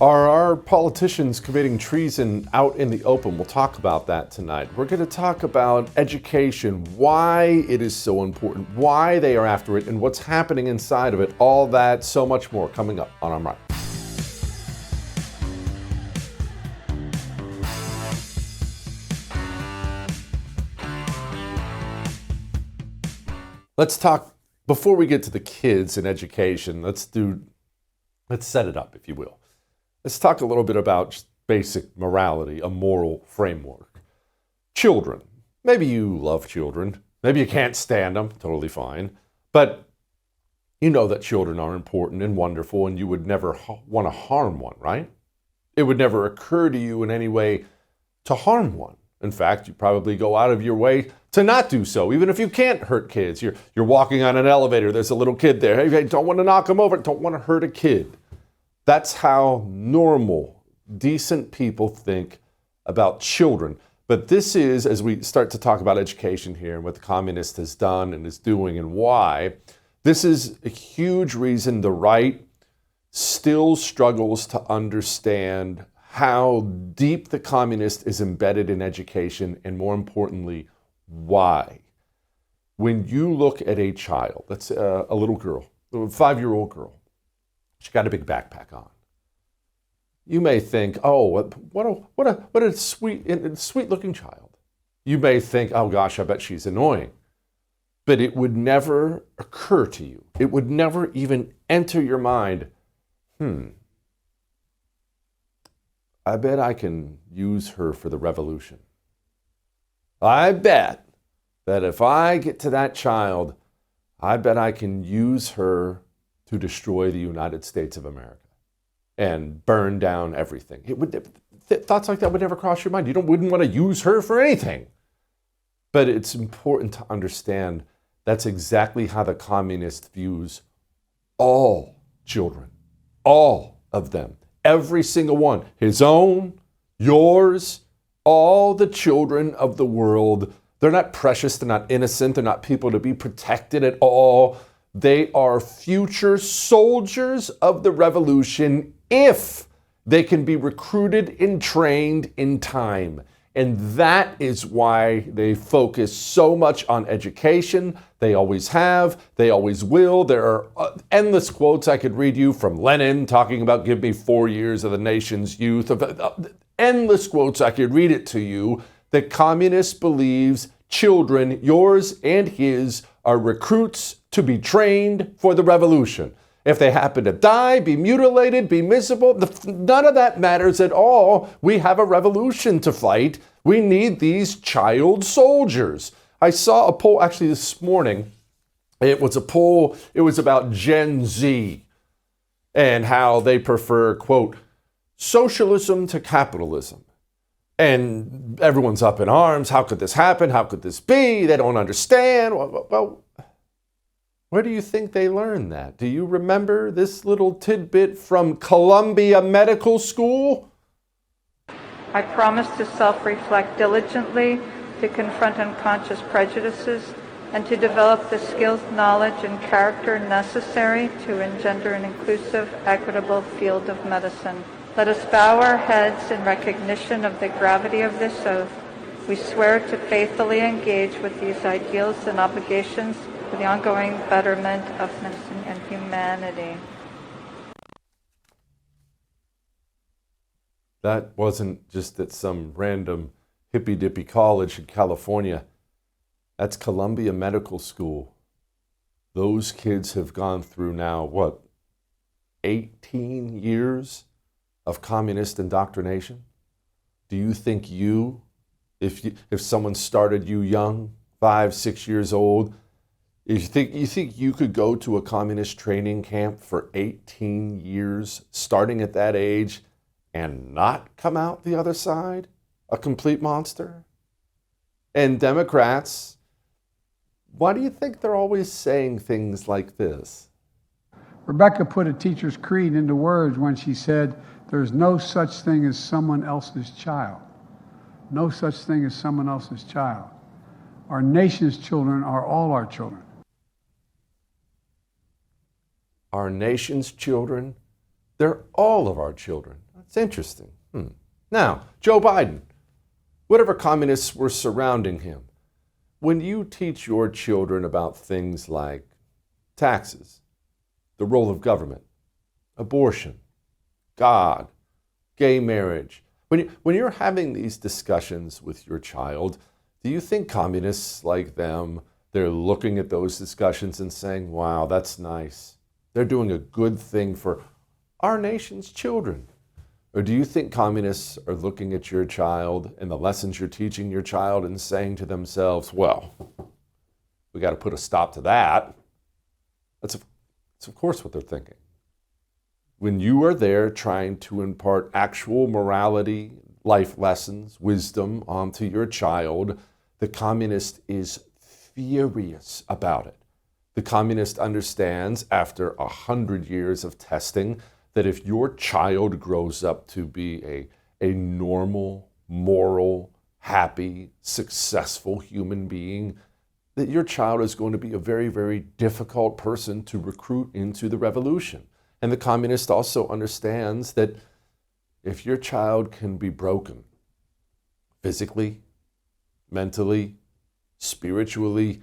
Are our politicians committing treason out in the open? We'll talk about that tonight. We're going to talk about education, why it is so important, why they are after it, and what's happening inside of it. All that, so much more coming up on I'm Right. Let's talk, before we get to the kids and education, let's set it up, if you will. Let's talk a little bit about just basic morality, a moral framework. Children. Maybe you love children. Maybe you can't stand them. Totally fine. But you know that children are important and wonderful, and you would never want to harm one, right? It would never occur to you in any way to harm one. In fact, you probably go out of your way to not do so, even if you can't hurt kids. You're walking on an elevator, there's a little kid there. Hey, don't want to knock him over, don't want to hurt a kid. That's how normal, decent people think about children. But this is, as we start to talk about education here and what the communist has done and is doing and why, this is a huge reason the right still struggles to understand how deep the communist is embedded in education, and more importantly, why. When you look at a child, that's a little girl, a 5-year-old girl, she got a big backpack on. You may think, oh, what a sweet looking child. You may think, oh gosh, I bet she's annoying. But it would never occur to you. It would never even enter your mind, I bet I can use her for the revolution. I bet that if I get to that child, I bet I can use her to destroy the United States of America and burn down everything. Thoughts like that would never cross your mind. You wouldn't want to use her for anything. But it's important to understand that's exactly how the communist views all children, all of them, every single one, his own, yours, all the children of the world. They're not precious, they're not innocent, they're not people to be protected at all. They are future soldiers of the revolution if they can be recruited and trained in time. And that is why they focus so much on education. They always have, they always will. There are endless quotes I could read you from Lenin talking about give me 4 years of the nation's youth. Endless quotes I could read it to you. The communist believes children, yours and his, are recruits to be trained for the revolution. If they happen to die, be mutilated, be miserable, none of that matters at all. We have a revolution to fight. We need these child soldiers. I saw a poll actually this morning. It was a poll, it was about Gen Z and how they prefer, quote, socialism to capitalism. And everyone's up in arms. How could this happen? How could this be? They don't understand. Well, where do you think they learned that? Do you remember this little tidbit from Columbia Medical School? I promise to self-reflect diligently, to confront unconscious prejudices, and to develop the skills, knowledge, and character necessary to engender an inclusive, equitable field of medicine. Let us bow our heads in recognition of the gravity of this oath. We swear to faithfully engage with these ideals and obligations for the ongoing betterment of medicine and humanity. That wasn't just at some random hippy-dippy college in California. That's Columbia Medical School. Those kids have gone through now, 18 years of communist indoctrination? Do you think if someone started you young, 5, 6 years old, you think you could go to a communist training camp for 18 years, starting at that age, and not come out the other side a complete monster? And Democrats, why do you think they're always saying things like this? Rebecca put a teacher's creed into words when she said, there's no such thing as someone else's child. No such thing as someone else's child. Our nation's children are all our children. Our nation's children, they're all of our children. It's interesting. Now, Joe Biden, whatever communists were surrounding him, when you teach your children about things like taxes, the role of government, abortion, God, gay marriage, when you're having these discussions with your child, do you think communists like them, they're looking at those discussions and saying, wow, that's nice. They're doing a good thing for our nation's children? Or do you think communists are looking at your child and the lessons you're teaching your child and saying to themselves, well, we got to put a stop to that? That's of course what they're thinking. When you are there trying to impart actual morality, life lessons, wisdom onto your child, the communist is furious about it. The communist understands after 100 years of testing that if your child grows up to be a normal, moral, happy, successful human being, that your child is going to be a very, very difficult person to recruit into the revolution. And the communist also understands that if your child can be broken physically, mentally, spiritually,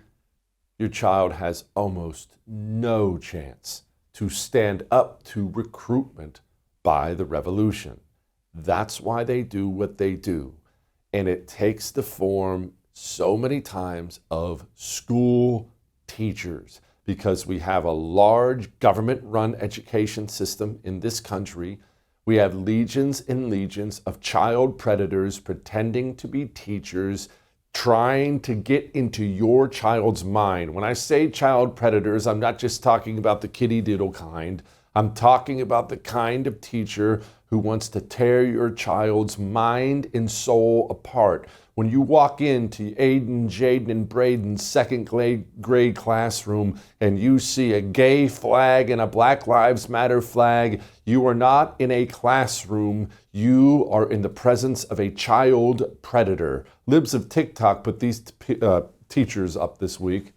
your child has almost no chance to stand up to recruitment by the revolution. That's why they do what they do. And it takes the form so many times of school teachers, because we have a large government-run education system in this country. We have legions and legions of child predators pretending to be teachers, trying to get into your child's mind. When I say child predators, I'm not just talking about the kitty diddle kind. I'm talking about the kind of teacher who wants to tear your child's mind and soul apart. When you walk into Aiden, Jaden, and Braden's second grade classroom and you see a gay flag and a Black Lives Matter flag, you are not in a classroom. You are in the presence of a child predator. Libs of TikTok put these teachers up this week.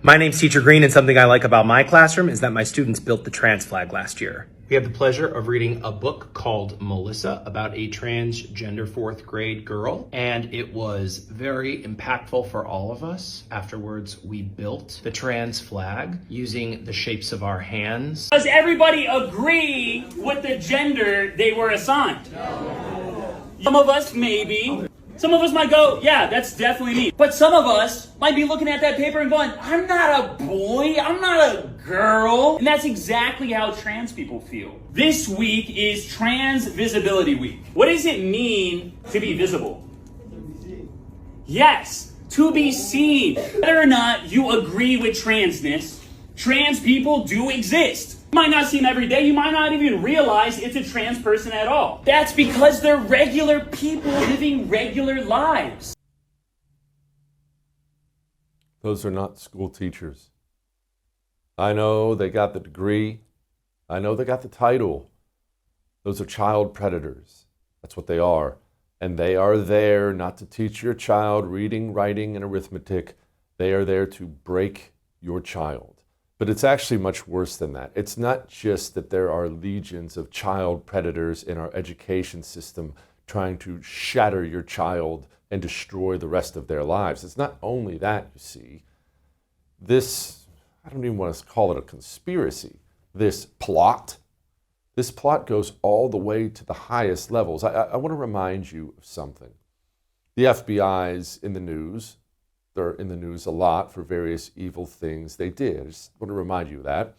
My name's Teacher Green, and something I like about my classroom is that my students built the trans flag last year. We had the pleasure of reading a book called Melissa about a transgender fourth grade girl, and it was very impactful for all of us. Afterwards, we built the trans flag using the shapes of our hands. Does everybody agree with the gender they were assigned? No. Some of us maybe. Some of us might go, yeah, that's definitely me. But some of us might be looking at that paper and going, I'm not a boy, I'm not a girl. And that's exactly how trans people feel. This week is Trans Visibility Week. What does it mean to be visible? Yes, to be seen. Whether or not you agree with transness, trans people do exist. You might not see them every day. You might not even realize it's a trans person at all. That's because they're regular people living regular lives. Those are not school teachers. I know they got the degree. I know they got the title. Those are child predators. That's what they are. And they are there not to teach your child reading, writing, and arithmetic. They are there to break your child. But it's actually much worse than that. It's not just that there are legions of child predators in our education system trying to shatter your child and destroy the rest of their lives. It's not only that, you see. This, I don't even want to call it a conspiracy, this plot goes all the way to the highest levels. I want to remind you of something. The FBI's in the news. They're in the news a lot for various evil things they did. I just want to remind you of that.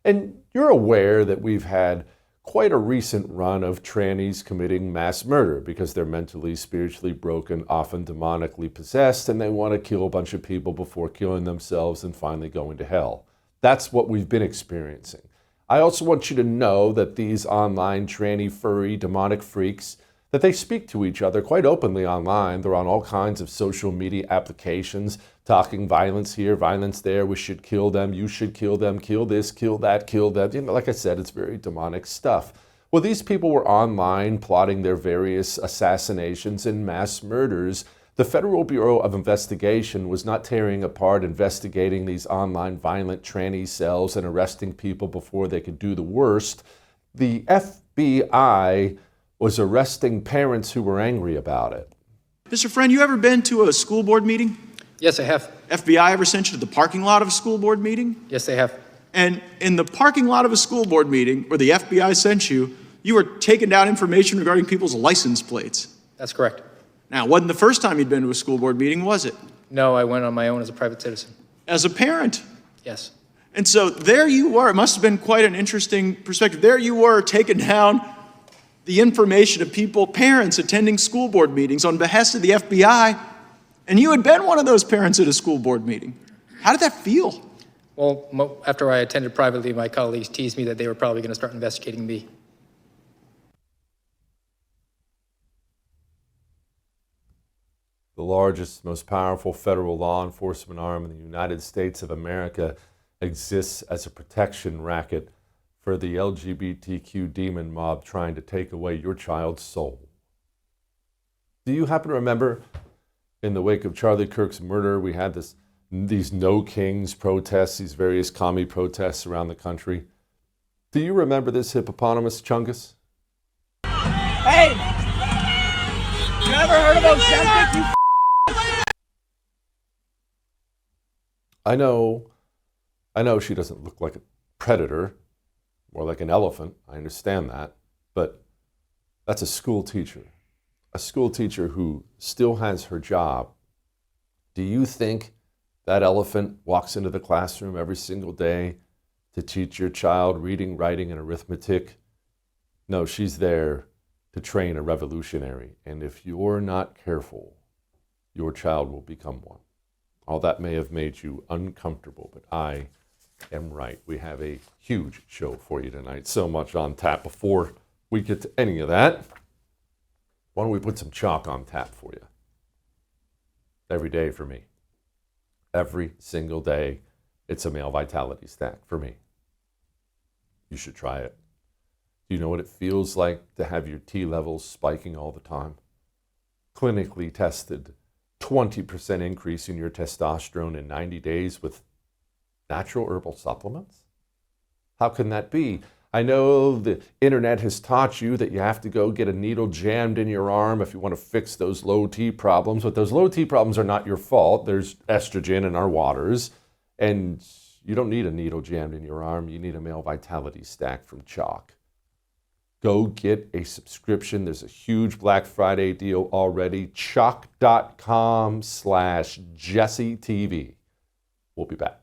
And you're aware that we've had quite a recent run of trannies committing mass murder because they're mentally, spiritually broken, often demonically possessed, and they want to kill a bunch of people before killing themselves and finally going to hell. That's what we've been experiencing. I also want you to know that these online tranny, furry, demonic freaks, that they speak to each other quite openly online. They're on all kinds of social media applications, talking violence here, violence there. We should kill them. You should kill them. Kill this, kill that, kill that. You know, like I said, it's very demonic stuff. Well, these people were online plotting their various assassinations and mass murders. The Federal Bureau of Investigation was not tearing apart investigating these online violent tranny cells and arresting people before they could do the worst. The FBI was arresting parents who were angry about it. Mr. Friend, you ever been to a school board meeting? Yes, I have. FBI ever sent you to the parking lot of a school board meeting? Yes, they have. And in the parking lot of a school board meeting where the FBI sent you, you were taking down information regarding people's license plates. That's correct. Now, it wasn't the first time you'd been to a school board meeting, was it? No, I went on my own as a private citizen. As a parent. Yes. And so there you were. It must have been quite an interesting perspective. There you were taking down the information of people, parents attending school board meetings on behest of the FBI, and you had been one of those parents at a school board meeting. How did that feel? Well, after I attended privately, my colleagues teased me that they were probably going to start investigating me. The largest, most powerful federal law enforcement arm in the United States of America exists as a protection racket for the LGBTQ demon mob trying to take away your child's soul. Do you happen to remember in the wake of Charlie Kirk's murder, we had these No Kings protests, these various commie protests around the country? Do you remember this hippopotamus, Chungus? Hey! You ever heard of Ozempic, you I know she doesn't look like a predator, more like an elephant. I understand that. But that's a school teacher who still has her job. Do you think that elephant walks into the classroom every single day to teach your child reading, writing, and arithmetic? No, she's there to train a revolutionary. And if you're not careful, your child will become one. All that may have made you uncomfortable, but I am right. We have a huge show for you tonight. So much on tap. Before we get to any of that, why don't we put some chalk on tap for you? Every day for me. Every single day, it's a male vitality stack for me. You should try it. Do you know what it feels like to have your T levels spiking all the time? Clinically tested 20% increase in your testosterone in 90 days with natural herbal supplements? How can that be? I know the internet has taught you that you have to go get a needle jammed in your arm if you want to fix those low T problems, but those low T problems are not your fault. There's estrogen in our waters, and you don't need a needle jammed in your arm. You need a male vitality stack from Chalk. Go get a subscription. There's a huge Black Friday deal already. Chalk.com/JesseTV. We'll be back.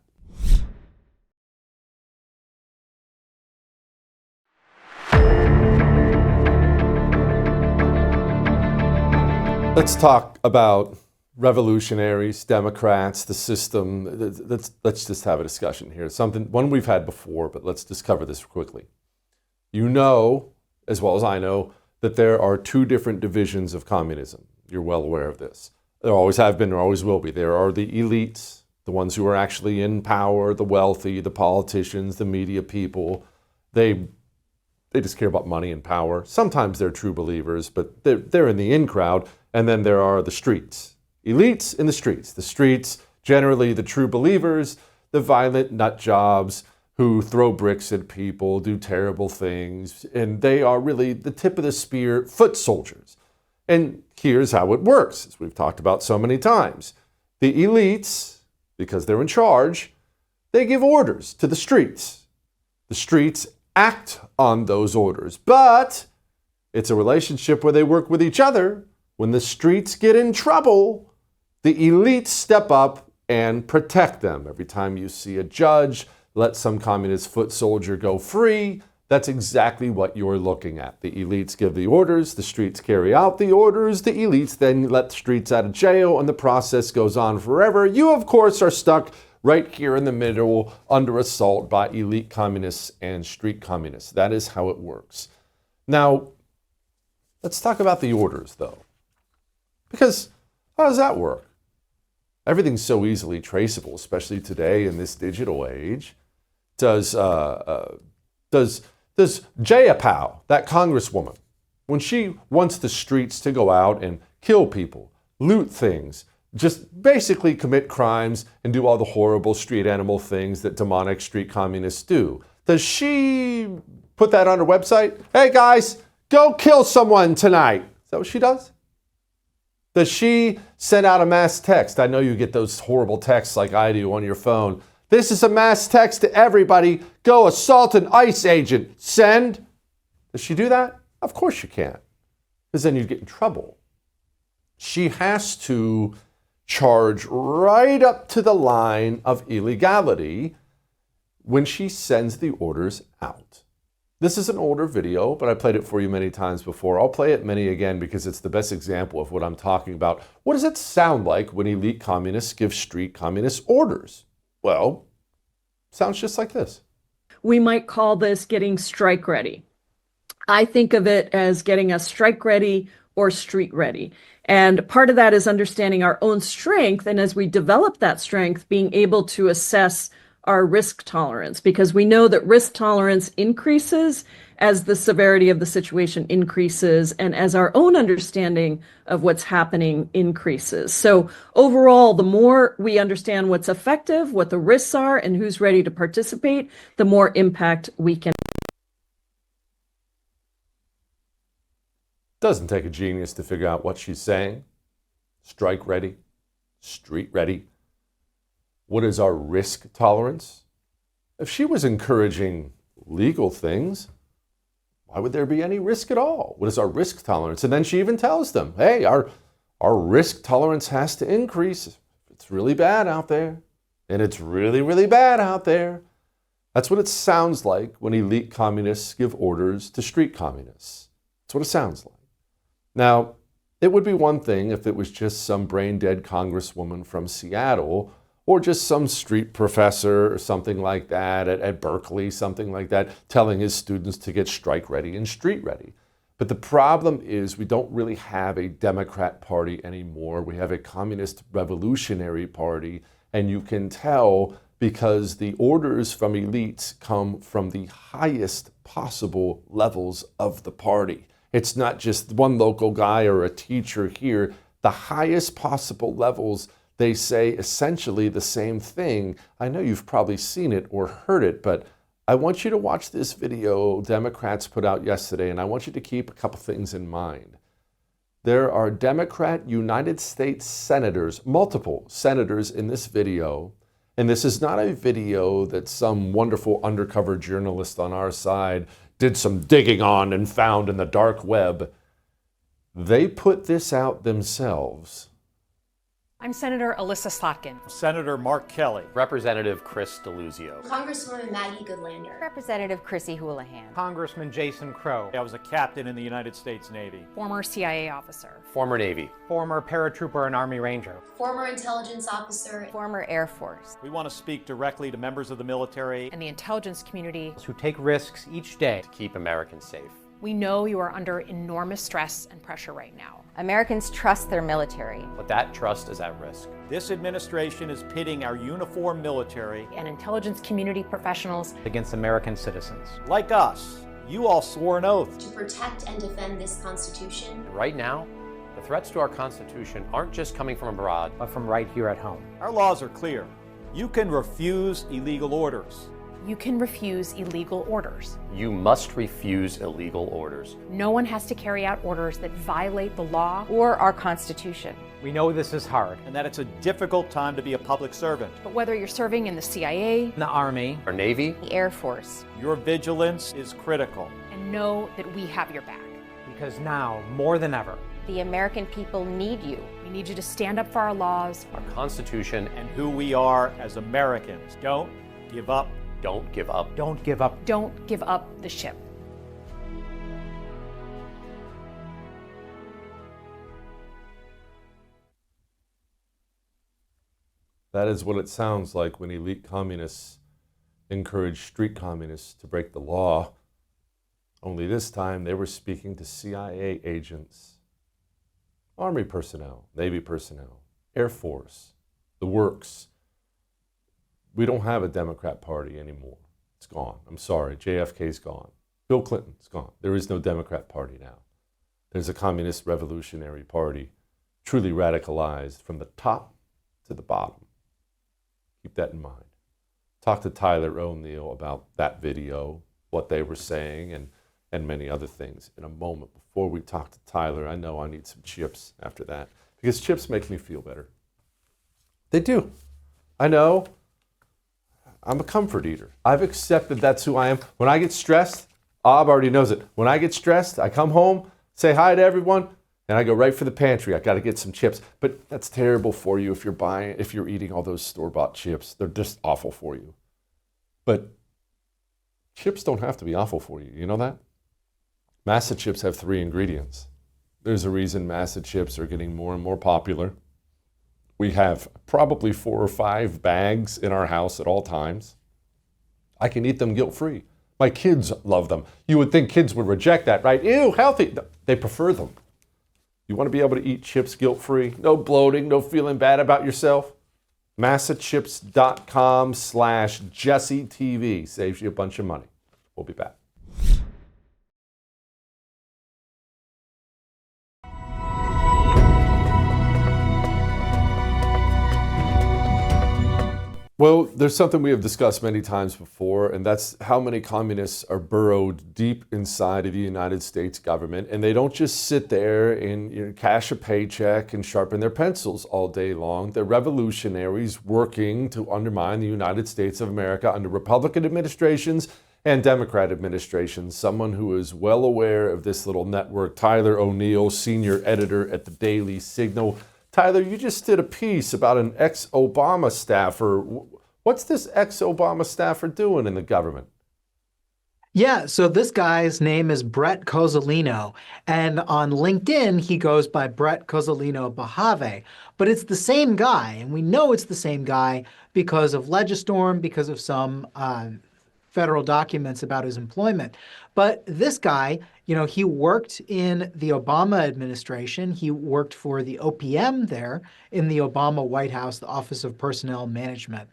Let's talk about revolutionaries, Democrats, the system. Let's just have a discussion here. One we've had before, but let's just cover this quickly. You know, as well as I know, that there are two different divisions of communism. You're well aware of this. There always have been, there always will be. There are the elites, the ones who are actually in power, the wealthy, the politicians, the media people. They just care about money and power. Sometimes they're true believers, but they're in the in crowd. And then there are the streets. Elites in the streets. The streets, generally the true believers, the violent nut jobs who throw bricks at people, do terrible things, and they are really the tip of the spear foot soldiers. And here's how it works, as we've talked about so many times. The elites, because they're in charge, they give orders to the streets. The streets act on those orders, but it's a relationship where they work with each other. When the streets get in trouble, the elites step up and protect them. Every time you see a judge let some communist foot soldier go free, that's exactly what you're looking at. The elites give the orders, the streets carry out the orders, the elites then let the streets out of jail, and the process goes on forever. You, of course, are stuck right here in the middle under assault by elite communists and street communists. That is how it works. Now, let's talk about the orders, though. Because how does that work? Everything's so easily traceable, especially today in this digital age. Does Jayapal, that congresswoman, when she wants the streets to go out and kill people, loot things, just basically commit crimes and do all the horrible street animal things that demonic street communists do, does she put that on her website? Hey guys, go kill someone tonight. Is that what she does? Does she send out a mass text? I know you get those horrible texts like I do on your phone. This is a mass text to everybody. Go assault an ICE agent. Send. Does she do that? Of course you can't, because then you'd get in trouble. She has to charge right up to the line of illegality when she sends the orders out. This is an older video, but I played it for you many times before. I'll play it many again because it's the best example of what I'm talking about. What does it sound like when elite communists give street communists orders? Well, sounds just like this. We might call this getting strike ready. I think of it as getting us strike ready or street ready. And part of that is understanding our own strength. And as we develop that strength, being able to assess our risk tolerance, because we know that risk tolerance increases as the severity of the situation increases and as our own understanding of what's happening increases. So overall, the more we understand what's effective, what the risks are, and who's ready to participate, the more impact we can. Doesn't take a genius to figure out what she's saying. Strike ready, street ready. What is our risk tolerance? If she was encouraging legal things, why would there be any risk at all? What is our risk tolerance? And then she even tells them, hey, our risk tolerance has to increase. It's really bad out there. And it's really, really bad out there. That's what it sounds like when elite communists give orders to street communists. That's what it sounds like. Now, it would be one thing if it was just some brain-dead congresswoman from Seattle or just some street professor or something like that at Berkeley, something like that, telling his students to get strike ready and street ready. But the problem is we don't really have a Democrat Party anymore. We have a communist revolutionary party, and you can tell because the orders from elites come from the highest possible levels of the party. It's not just one local guy or a teacher here. The highest possible levels, they say essentially the same thing. I know you've probably seen it or heard it, but I want you to watch this video Democrats put out yesterday, and I want you to keep a couple things in mind. There are Democrat United States senators, multiple senators in this video, and this is not a video that some wonderful undercover journalist on our side did some digging on and found in the dark web. They put this out themselves. I'm Senator Alyssa Slotkin. Senator Mark Kelly. Representative Chris DeLuzio. Congresswoman Maggie Goodlander. Representative Chrissy Houlihan. Congressman Jason Crow. I was a captain in the United States Navy. Former CIA officer. Former Navy. Former paratrooper and Army Ranger. Former intelligence officer. Former Air Force. We want to speak directly to members of the military and the intelligence community who take risks each day to keep Americans safe. We know you are under enormous stress and pressure right now. Americans trust their military. But that trust is at risk. This administration is pitting our uniformed military and intelligence community professionals against American citizens. Like us, you all swore an oath to protect and defend this Constitution. Right now, the threats to our Constitution aren't just coming from abroad, but from right here at home. Our laws are clear. You can refuse illegal orders. You can refuse illegal orders. You must refuse illegal orders. No one has to carry out orders that violate the law or our Constitution. We know this is hard and that it's a difficult time to be a public servant. But whether you're serving in the CIA, the Army, or Navy, the Air Force, your vigilance is critical. And know that we have your back. Because now, more than ever, the American people need you. We need you to stand up for our laws, our Constitution, and who we are as Americans. Don't give up. Don't give up. Don't give up. Don't give up the ship. That is what it sounds like when elite communists encourage street communists to break the law. Only this time they were speaking to CIA agents, Army personnel, Navy personnel, Air Force, the works. We don't have a Democrat Party anymore. It's gone. I'm sorry. JFK's gone. Bill Clinton's gone. There is no Democrat Party now. There's a communist revolutionary party, truly radicalized from the top to the bottom. Keep that in mind. Talk to Tyler O'Neill about that video, what they were saying, and many other things in a moment. Before we talk to Tyler, I know I need some chips after that, because chips make me feel better. They do. I know. I'm a comfort eater. I've accepted that's who I am. When I get stressed, Ob already knows it. When I get stressed, I come home, say hi to everyone, and I go right for the pantry. I got to get some chips. But that's terrible for you if you're eating all those store-bought chips. They're just awful for you. But chips don't have to be awful for you. You know that? Masa chips have 3 ingredients. There's a reason Masa chips are getting more and more popular. We have probably 4 or 5 bags in our house at all times. I can eat them guilt-free. My kids love them. You would think kids would reject that, right? Ew, healthy. They prefer them. You want to be able to eat chips guilt-free? No bloating, no feeling bad about yourself? MasaChips.com/JesseTV saves you a bunch of money. We'll be back. Well, there's something we have discussed many times before, and that's how many communists are burrowed deep inside of the United States government, and they don't just sit there and cash a paycheck and sharpen their pencils all day long. They're revolutionaries working to undermine the United States of America under Republican administrations and Democrat administrations. Someone who is well aware of this little network, Tyler O'Neill, senior editor at the Daily Signal. Tyler, you just did a piece about an ex-Obama staffer. What's this ex-Obama staffer doing in the government? Yeah, so this guy's name is Brett Cozzolino, and on LinkedIn, he goes by Brett Cozzolino Bahave. But it's the same guy, and we know it's the same guy because of Legistorm, because of some federal documents about his employment. But this guy, he worked in the Obama administration. He worked for the OPM there in the Obama White House, the Office of Personnel Management.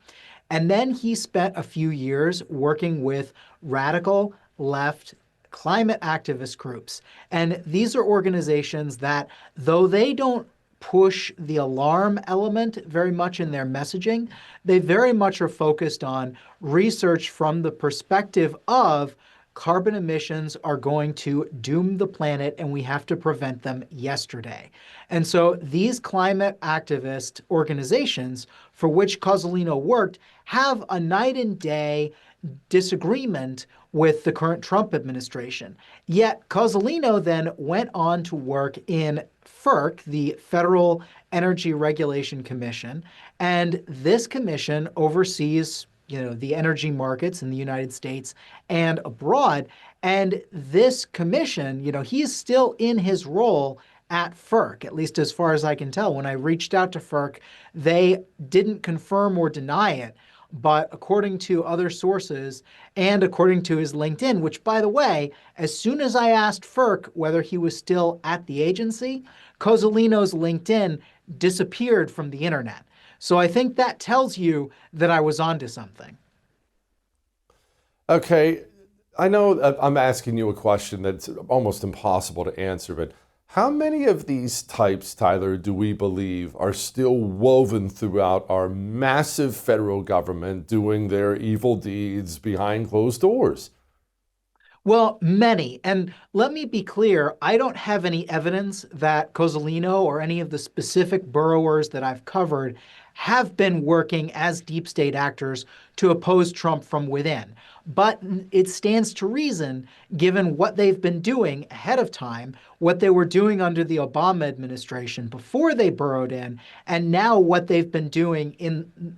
And then he spent a few years working with radical left climate activist groups. And these are organizations that, though they don't push the alarm element very much in their messaging, they very much are focused on research from the perspective of carbon emissions are going to doom the planet and we have to prevent them yesterday. And so these climate activist organizations for which Cozzolino worked have a night and day disagreement with the current Trump administration. Yet Cozzolino then went on to work in FERC, the Federal Energy Regulation Commission, and this commission oversees the energy markets in the United States and abroad. And this commission, he is still in his role at FERC, at least as far as I can tell. When I reached out to FERC, they didn't confirm or deny it. But according to other sources and according to his LinkedIn, which, by the way, as soon as I asked FERC whether he was still at the agency, Cozzolino's LinkedIn disappeared from the internet. So I think that tells you that I was onto something. Okay, I know I'm asking you a question that's almost impossible to answer, but how many of these types, Tyler, do we believe are still woven throughout our massive federal government doing their evil deeds behind closed doors? Well, many. And let me be clear, I don't have any evidence that Cozzolino or any of the specific burrowers that I've covered have been working as deep state actors to oppose Trump from within. But it stands to reason, given what they've been doing ahead of time, what they were doing under the Obama administration before they burrowed in, and now what they've been doing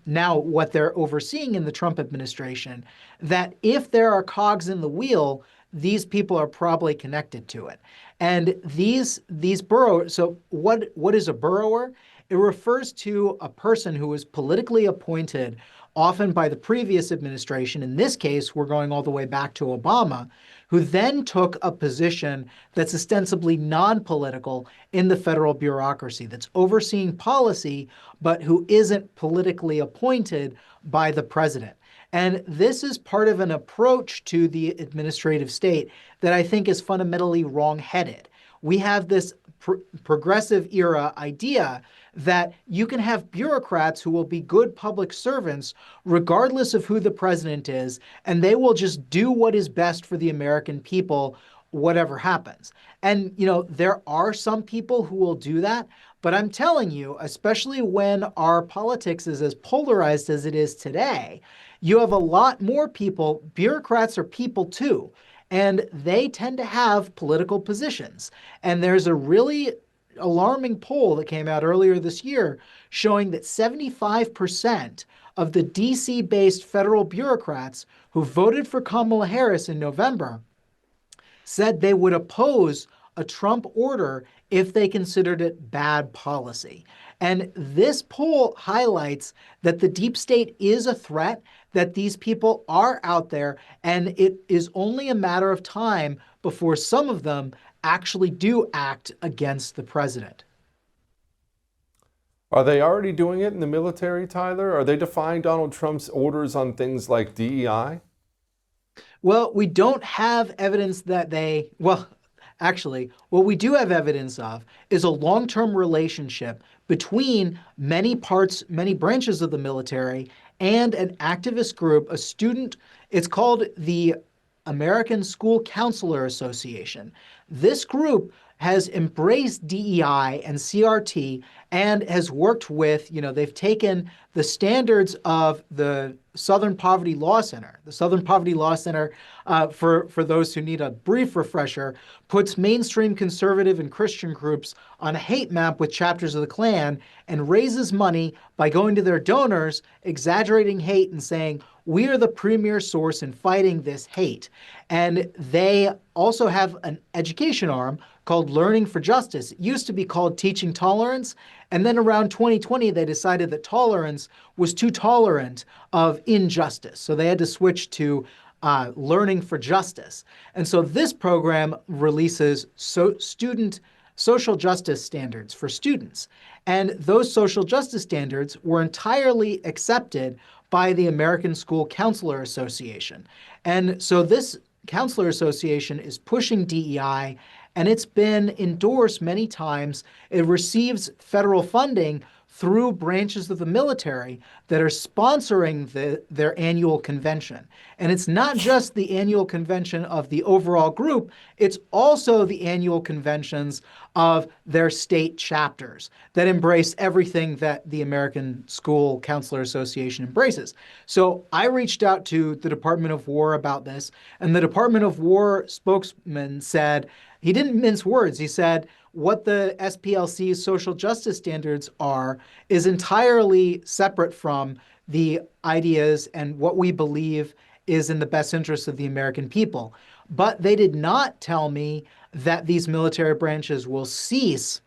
what they're overseeing in the Trump administration, that if there are cogs in the wheel, these people are probably connected to it. And these burrowers, so what is a burrower? It refers to a person who was politically appointed, often by the previous administration. In this case, we're going all the way back to Obama, who then took a position that's ostensibly non-political in the federal bureaucracy, that's overseeing policy, but who isn't politically appointed by the president. And this is part of an approach to the administrative state that I think is fundamentally wrong-headed. We have this progressive era idea that you can have bureaucrats who will be good public servants regardless of who the president is, and they will just do what is best for the American people whatever happens. And, there are some people who will do that, but I'm telling you, especially when our politics is as polarized as it is today, you have a lot more people. Bureaucrats are people too, and they tend to have political positions. And there's a really alarming poll that came out earlier this year showing that 75% of the DC-based federal bureaucrats who voted for Kamala Harris in November said they would oppose a Trump order if they considered it bad policy. And this poll highlights that the deep state is a threat, that these people are out there, and it is only a matter of time before some of them actually do act against the president. Are they already doing it in the military, Tyler? Are they defying Donald Trump's orders on things like DEI? Well, we don't have evidence that actually, what we do have evidence of is a long-term relationship between many branches of the military and an activist group, a student. It's called the American School Counselor Association. This group has embraced DEI and CRT and has worked with, they've taken the standards of the Southern Poverty Law Center. The Southern Poverty Law Center, for those who need a brief refresher, puts mainstream conservative and Christian groups on a hate map with chapters of the Klan and raises money by going to their donors, exaggerating hate and saying, we are the premier source in fighting this hate. And they also have an education arm called Learning for Justice. It used to be called Teaching Tolerance. And then around 2020, they decided that tolerance was too tolerant of injustice. So they had to switch to Learning for Justice. And so this program releases student social justice standards for students. And those social justice standards were entirely accepted by the American School Counselor Association. And so this counselor association is pushing DEI, and it's been endorsed many times. It receives federal funding through branches of the military that are sponsoring their annual convention. And it's not just the annual convention of the overall group, it's also the annual conventions of their state chapters that embrace everything that the American School Counselor Association embraces. So I reached out to the Department of War about this, and the Department of War spokesman said, he didn't mince words, he said, what the SPLC's social justice standards are is entirely separate from the ideas and what we believe is in the best interest of the American people. But they did not tell me that these military branches will cease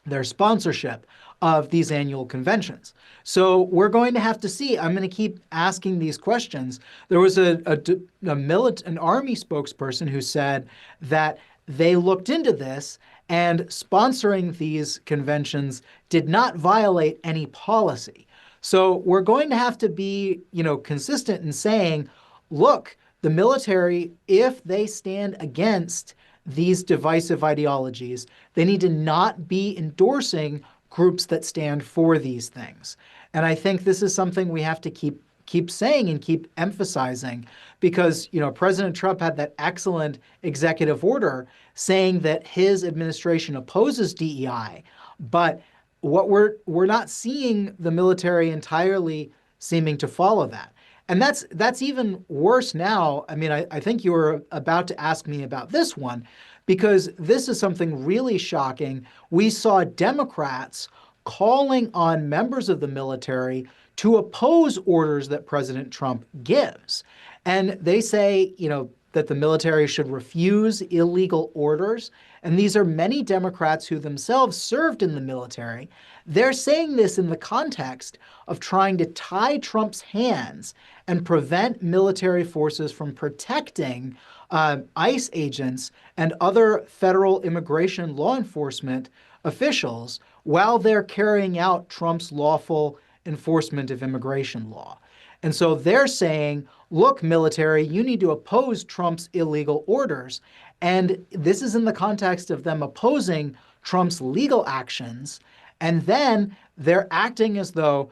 their sponsorship of these annual conventions. So we're going to have to see. I'm going to keep asking these questions. There was an Army spokesperson who said that they looked into this and sponsoring these conventions did not violate any policy. So we're going to have to be, consistent in saying, look, the military, if they stand against these divisive ideologies, they need to not be endorsing groups that stand for these things. And I think this is something we have to keep saying and keep emphasizing because, President Trump had that excellent executive order saying that his administration opposes DEI, but what we're not seeing the military entirely seeming to follow that. And that's even worse now. I mean, I think you were about to ask me about this one because this is something really shocking. We saw Democrats calling on members of the military to oppose orders that President Trump gives. And they say, that the military should refuse illegal orders. And these are many Democrats who themselves served in the military. They're saying this in the context of trying to tie Trump's hands and prevent military forces from protecting ICE agents and other federal immigration law enforcement officials while they're carrying out Trump's lawful enforcement of immigration law. And so they're saying, look, military, you need to oppose Trump's illegal orders. And this is in the context of them opposing Trump's legal actions. And then they're acting as though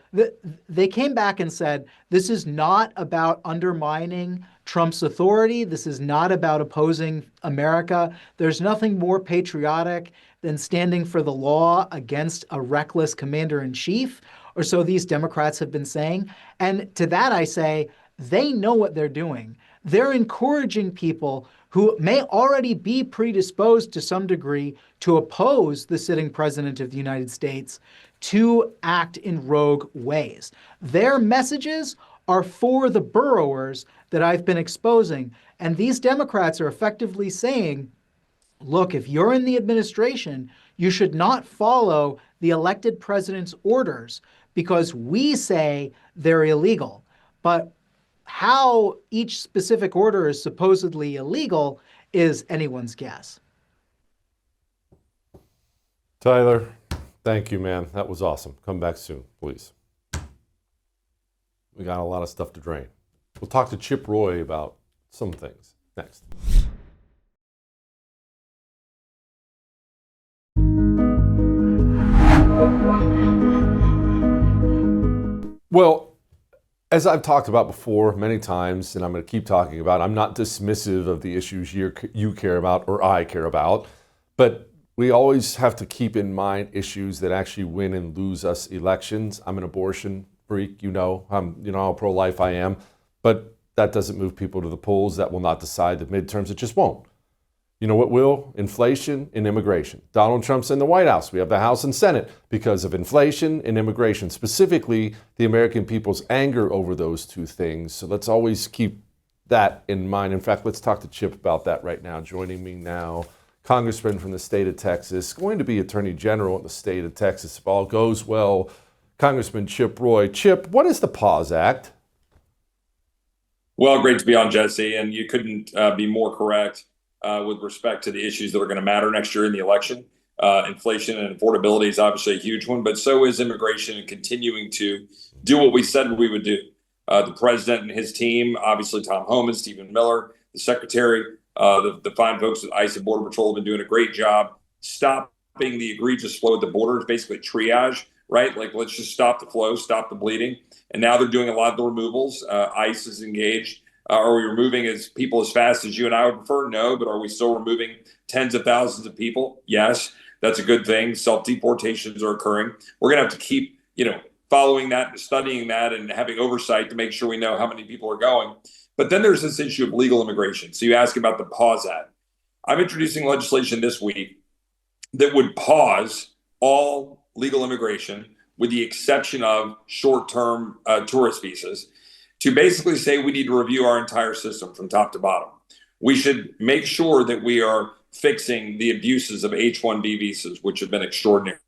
they came back and said, this is not about undermining Trump's authority. This is not about opposing America. There's nothing more patriotic than standing for the law against a reckless commander-in-chief, or so these Democrats have been saying. And to that I say, they know what they're doing. They're encouraging people who may already be predisposed to some degree to oppose the sitting president of the United States to act in rogue ways. Their messages are for the burrowers that I've been exposing. And these Democrats are effectively saying, look, if you're in the administration, you should not follow the elected president's orders because we say they're illegal. But how each specific order is supposedly illegal is anyone's guess. Tyler, thank you, man. That was awesome. Come back soon, please. We got a lot of stuff to drain. We'll talk to Chip Roy about some things next. Well, as I've talked about before many times, and I'm going to keep talking about, I'm not dismissive of the issues you care about or I care about, but we always have to keep in mind issues that actually win and lose us elections. I'm an abortion freak, you know how pro-life I am, but that doesn't move people to the polls. That will not decide the midterms. It just won't. You know what will? Inflation and immigration. Donald Trump's in the White House. We have the House and Senate because of inflation and immigration, specifically the American people's anger over those two things. So let's always keep that in mind. In fact, let's talk to Chip about that right now. Joining me now, Congressman from the state of Texas, going to be Attorney General in the state of Texas if all goes well, Congressman Chip Roy. Chip, what is the PAUSE Act? Well, great to be on, Jesse, and you couldn't be more correct. With respect to the issues that are going to matter next year in the election. Inflation and affordability is obviously a huge one, but so is immigration and continuing to do what we said we would do. The president and his team, obviously Tom Homan, Stephen Miller, the secretary, the fine folks at ICE and Border Patrol have been doing a great job stopping the egregious flow at the border. It's basically triage, right? Like, let's just stop the flow, stop the bleeding. And now they're doing a lot of the removals. ICE is engaged. Are we removing people as fast as you and I would prefer? No, but are we still removing tens of thousands of people? Yes, that's a good thing. Self-deportations are occurring. We're going to have to keep, following that, studying that, and having oversight to make sure we know how many people are going. But then there's this issue of legal immigration. So you ask about the PAUSE Act. I'm introducing legislation this week that would pause all legal immigration with the exception of short-term tourist visas, to basically say we need to review our entire system from top to bottom. We should make sure that we are fixing the abuses of H-1B visas, which have been extraordinary.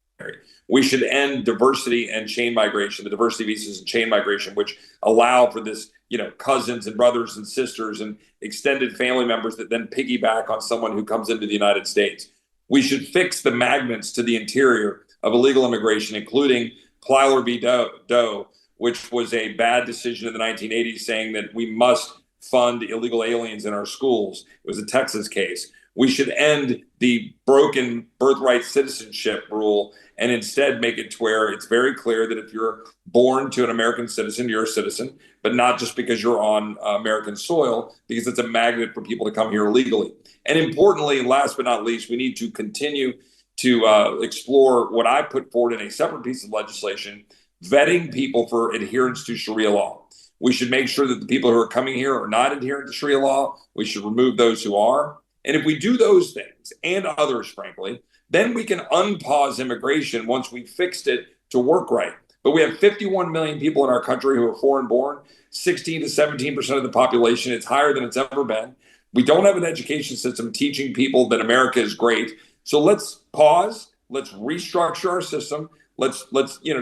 We should end diversity and chain migration, the diversity visas and chain migration, which allow for this, cousins and brothers and sisters and extended family members that then piggyback on someone who comes into the United States. We should fix the magnets to the interior of illegal immigration, including Plyler v. Doe, which was a bad decision in the 1980s, saying that we must fund illegal aliens in our schools. It was a Texas case. We should end the broken birthright citizenship rule and instead make it to where it's very clear that if you're born to an American citizen, you're a citizen, but not just because you're on American soil, because it's a magnet for people to come here illegally. And importantly, and last but not least, we need to continue to explore what I put forward in a separate piece of legislation, vetting people for adherence to Sharia law. We should make sure that the people who are coming here are not adherent to Sharia law. We should remove those who are. And if we do those things and others, frankly, then we can unpause immigration once we fixed it to work right. But we have 51 million people in our country who are foreign born, 16 to 17% of the population. It's higher than it's ever been. We don't have an education system teaching people that America is great. So let's pause. Let's restructure our system. Let's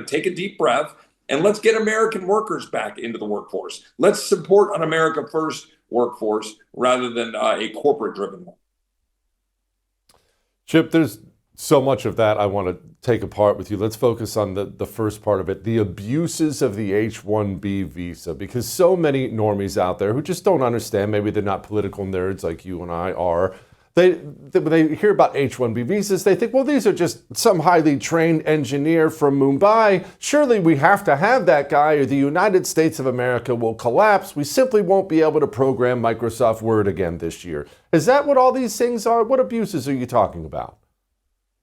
take a deep breath and let's get American workers back into the workforce. Let's support an America First workforce rather than a corporate-driven one. Chip, there's so much of that I want to take apart with you. Let's focus on the first part of it, the abuses of the H-1B visa, because so many normies out there who just don't understand, maybe they're not political nerds like you and I are, when they hear about H-1B visas, they think, well, these are just some highly trained engineer from Mumbai. Surely we have to have that guy or the United States of America will collapse. We simply won't be able to program Microsoft Word again this year. Is that what all these things are? What abuses are you talking about?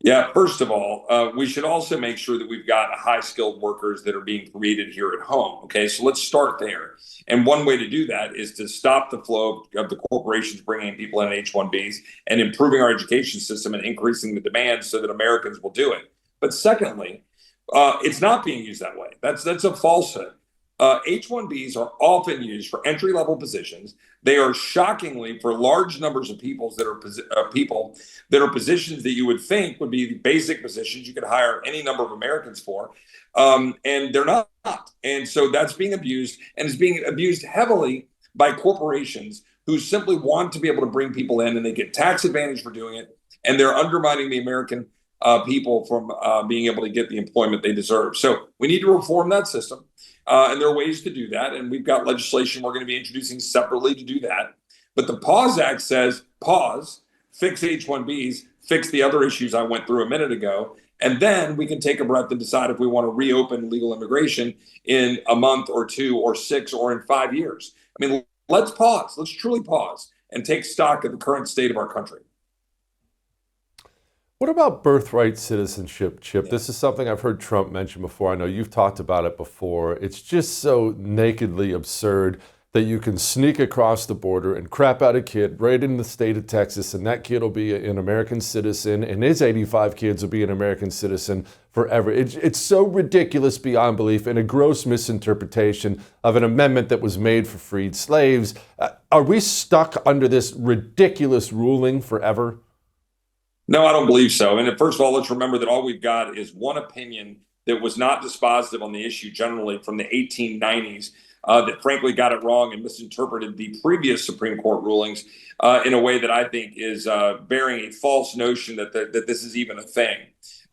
Yeah, first of all, we should also make sure that we've got high-skilled workers that are being created here at home. Okay, so let's start there. And one way to do that is to stop the flow of the corporations bringing people in H-1Bs and improving our education system and increasing the demand so that Americans will do it. But secondly, it's not being used that way. That's a falsehood. H-1Bs are often used for entry-level positions. They are shockingly for large numbers of people that are positions that you would think would be basic positions you could hire any number of Americans for, and they're not. And so that's being abused, and is being abused heavily by corporations who simply want to be able to bring people in, and they get tax advantage for doing it, and they're undermining the American people from being able to get the employment they deserve. So we need to reform that system. And there are ways to do that. And we've got legislation we're going to be introducing separately to do that. But the PAUSE Act says, pause, fix H-1Bs, fix the other issues I went through a minute ago. And then we can take a breath and decide if we want to reopen legal immigration in a month or 2 or 6 or in 5 years. I mean, let's pause. Let's truly pause and take stock of the current state of our country. What about birthright citizenship, Chip? Yeah. This is something I've heard Trump mention before. I know you've talked about it before. It's just so nakedly absurd that you can sneak across the border and crap out a kid right in the state of Texas, and that kid will be an American citizen, and his 85 kids will be an American citizen forever. It's so ridiculous beyond belief, and a gross misinterpretation of an amendment that was made for freed slaves. Are we stuck under this ridiculous ruling forever? No, I don't believe so. And first of all, let's remember that all we've got is one opinion that was not dispositive on the issue generally from the 1890s that frankly got it wrong and misinterpreted the previous Supreme Court rulings in a way that I think is bearing a false notion that this is even a thing.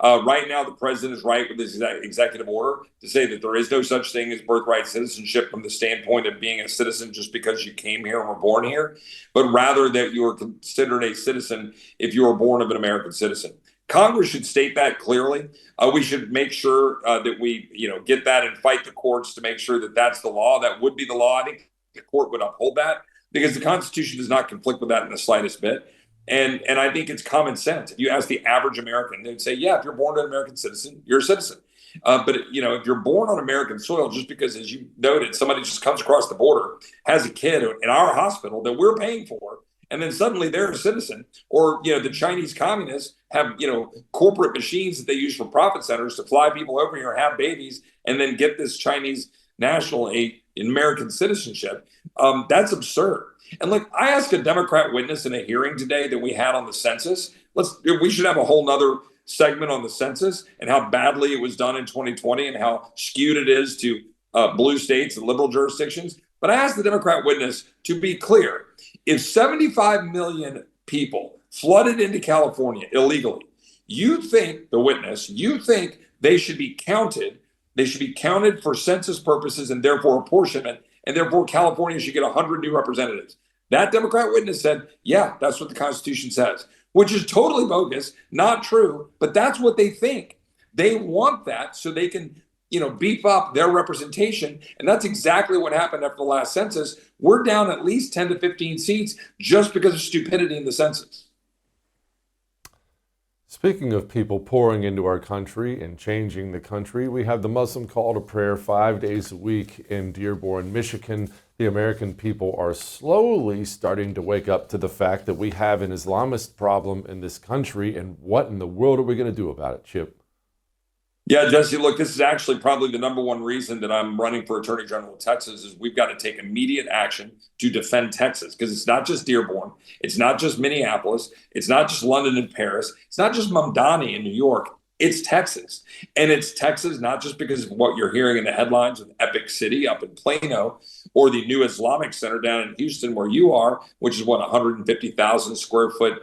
Right now, the president is right with his executive order to say that there is no such thing as birthright citizenship from the standpoint of being a citizen just because you came here and were born here, but rather that you are considered a citizen if you were born of an American citizen. Congress should state that clearly. We should make sure that we, get that and fight the courts to make sure that that's the law. That would be the law. I think the court would uphold that because the Constitution does not conflict with that in the slightest bit. And I think it's common sense. If you ask the average American, they'd say, yeah, if you're born an American citizen, you're a citizen. But if you're born on American soil, just because, as you noted, somebody just comes across the border, has a kid in our hospital that we're paying for, and then suddenly they're a citizen, or, the Chinese communists have, corporate machines that they use for profit centers to fly people over here, have babies, and then get this Chinese national in American citizenship. That's absurd. And look, I asked a Democrat witness in a hearing today that we had on the census. We should have a whole nother segment on the census and how badly it was done in 2020 and how skewed it is to blue states and liberal jurisdictions. But I asked the Democrat witness to be clear. If 75 million people flooded into California illegally, you think they should be counted. They should be counted for census purposes and therefore apportionment. And therefore, California should get 100 new representatives. That Democrat witness said, yeah, that's what the Constitution says, which is totally bogus, not true, but that's what they think. They want that so they can, beef up their representation. And that's exactly what happened after the last census. We're down at least 10 to 15 seats just because of stupidity in the census. Speaking of people pouring into our country and changing the country, we have the Muslim call to prayer 5 days a week in Dearborn, Michigan. The American people are slowly starting to wake up to the fact that we have an Islamist problem in this country, and what in the world are we going to do about it, Chip? Yeah, Jesse, look, this is actually probably the number one reason that I'm running for Attorney General of Texas is we've got to take immediate action to defend Texas, because it's not just Dearborn. It's not just Minneapolis. It's not just London and Paris. It's not just Mamdani in New York. It's Texas. And it's Texas not just because of what you're hearing in the headlines of Epic City up in Plano or the new Islamic Center down in Houston where you are, which is 150,000 square foot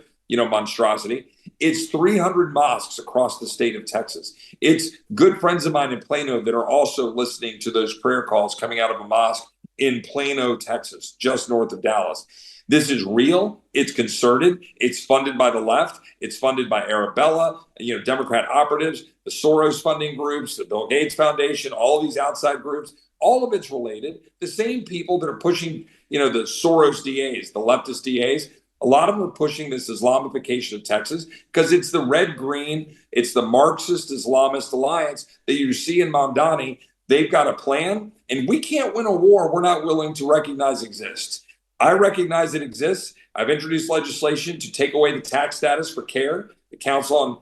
monstrosity. It's 300 mosques across the state of Texas. It's good friends of mine in Plano that are also listening to those prayer calls coming out of a mosque in Plano, Texas, just north of Dallas. This is real. It's concerted. It's funded by the left. It's funded by Arabella, Democrat operatives, the Soros funding groups, the Bill Gates Foundation, all of these outside groups. All of it's related. The same people that are pushing, the Soros DAs, the leftist DAs, a lot of them are pushing this Islamification of Texas because it's the red-green, it's the Marxist Islamist alliance that you see in Mamdani. They've got a plan, and we can't win a war we're not willing to recognize exists. I recognize it exists. I've introduced legislation to take away the tax status for CARE, the Council on,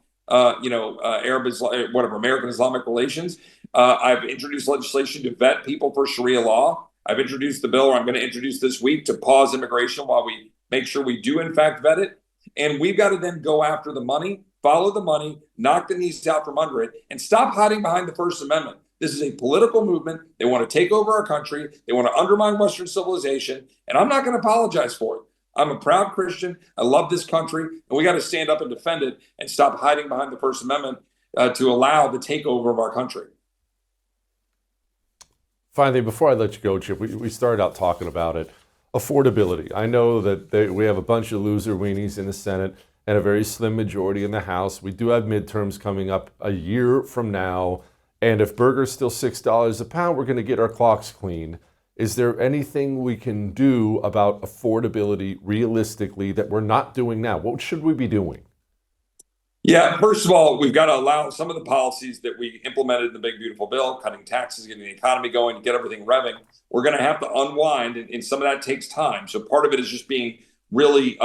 American Islamic Relations. I've introduced legislation to vet people for Sharia law. I've introduced the bill, or I'm going to introduce this week, to pause immigration while we make sure we do, in fact, vet it. And we've got to then go after the money, follow the money, knock the knees out from under it, and stop hiding behind the First Amendment. This is a political movement. They want to take over our country. They want to undermine Western civilization. And I'm not going to apologize for it. I'm a proud Christian. I love this country. And we got to stand up and defend it and stop hiding behind the First Amendment to allow the takeover of our country. Finally, before I let you go, Chip, we started out talking about it. Affordability. I know that we have a bunch of loser weenies in the Senate and a very slim majority in the House. We do have midterms coming up a year from now. And if burger's still $6 a pound, we're going to get our clocks clean. Is there anything we can do about affordability realistically that we're not doing now? What should we be doing? Yeah, first of all, we've got to allow some of the policies that we implemented in the big, beautiful bill, cutting taxes, getting the economy going, to get everything revving. We're going to have to unwind, and some of that takes time. So part of it is just being really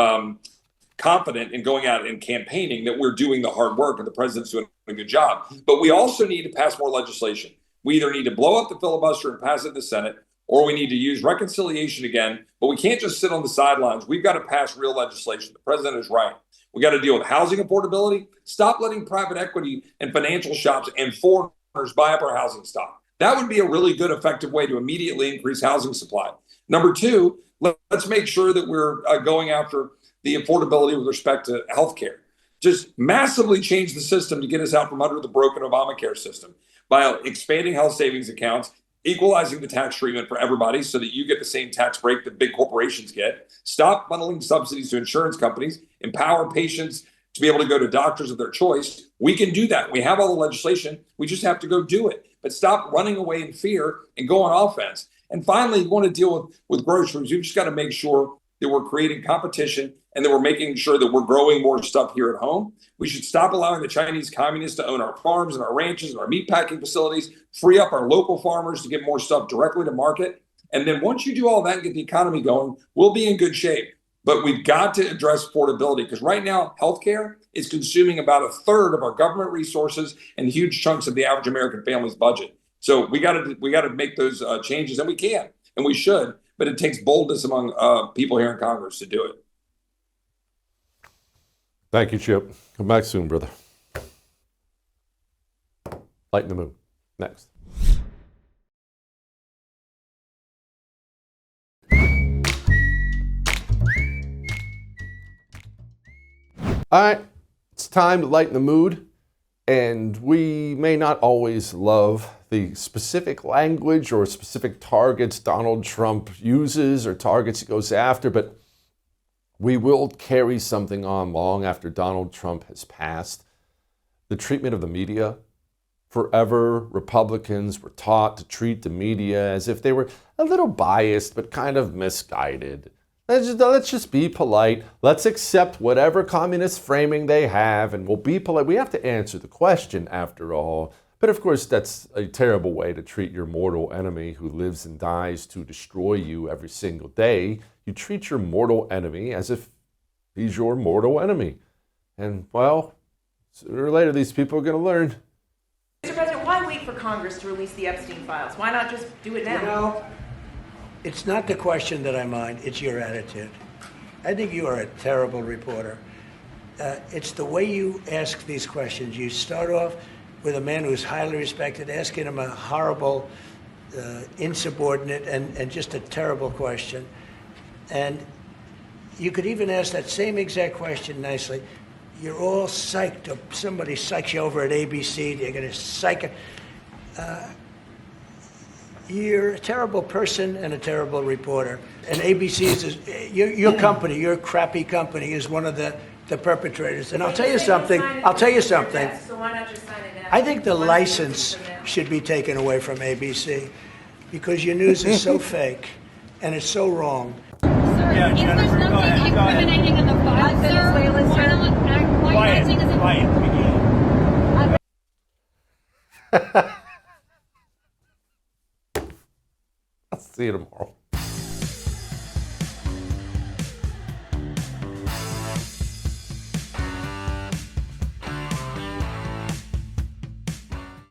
confident in going out and campaigning that we're doing the hard work and the president's doing a good job. But we also need to pass more legislation. We either need to blow up the filibuster and pass it in the Senate, or we need to use reconciliation again. But we can't just sit on the sidelines. We've got to pass real legislation. The president is right. We got to deal with housing affordability. Stop letting private equity and financial shops and foreigners buy up our housing stock. That would be a really good, effective way to immediately increase housing supply. Number two, let's make sure that we're going after the affordability with respect to healthcare. Just massively change the system to get us out from under the broken Obamacare system by expanding health savings accounts, equalizing the tax treatment for everybody so that you get the same tax break that big corporations get. Stop funneling subsidies to insurance companies. Empower patients to be able to go to doctors of their choice. We can do that. We have all the legislation. We just have to go do it. But stop running away in fear and go on offense. And finally, you want to deal with groceries. You've just got to make sure that we're creating competition and that we're making sure that we're growing more stuff here at home. We should stop allowing the Chinese communists to own our farms and our ranches and our meatpacking facilities, free up our local farmers to get more stuff directly to market. And then once you do all that and get the economy going, we'll be in good shape. But we've got to address affordability because right now, healthcare is consuming about a third of our government resources and huge chunks of the average American family's budget. So we got to make those changes, and we can, and we should. But it takes boldness among people here in Congress to do it. Thank you, Chip. Come back soon, brother. Lighten the mood. Next. All right, it's time to lighten the mood, and we may not always love the specific language or specific targets Donald Trump uses or targets he goes after, but we will carry something on long after Donald Trump has passed. The treatment of the media. Forever, Republicans were taught to treat the media as if they were a little biased but kind of misguided. Let's just be polite. Let's accept whatever communist framing they have, and we'll be polite. We have to answer the question, after all. But of course, that's a terrible way to treat your mortal enemy who lives and dies to destroy you every single day. You treat your mortal enemy as if he's your mortal enemy. And, well, sooner or later, these people are going to learn. Mr. President, why wait for Congress to release the Epstein files? Why not just do it now? You know, it's not the question that I mind, it's your attitude. I think you are a terrible reporter. It's the way you ask these questions. You start off with a man who's highly respected, asking him a horrible, insubordinate, and just a terrible question. And you could even ask that same exact question nicely. You're all psyched up. Somebody psychs you over at ABC. They're going to psych it. you're a terrible person and a terrible reporter. And ABC is your company, your crappy company, is one of the perpetrators. And I'll tell you something. So why not just sign it now? I think the license should be taken away from ABC because your news is so fake and it's so wrong. Yeah, If there's something incriminating in the file, sir, why not acting as I'll see you tomorrow.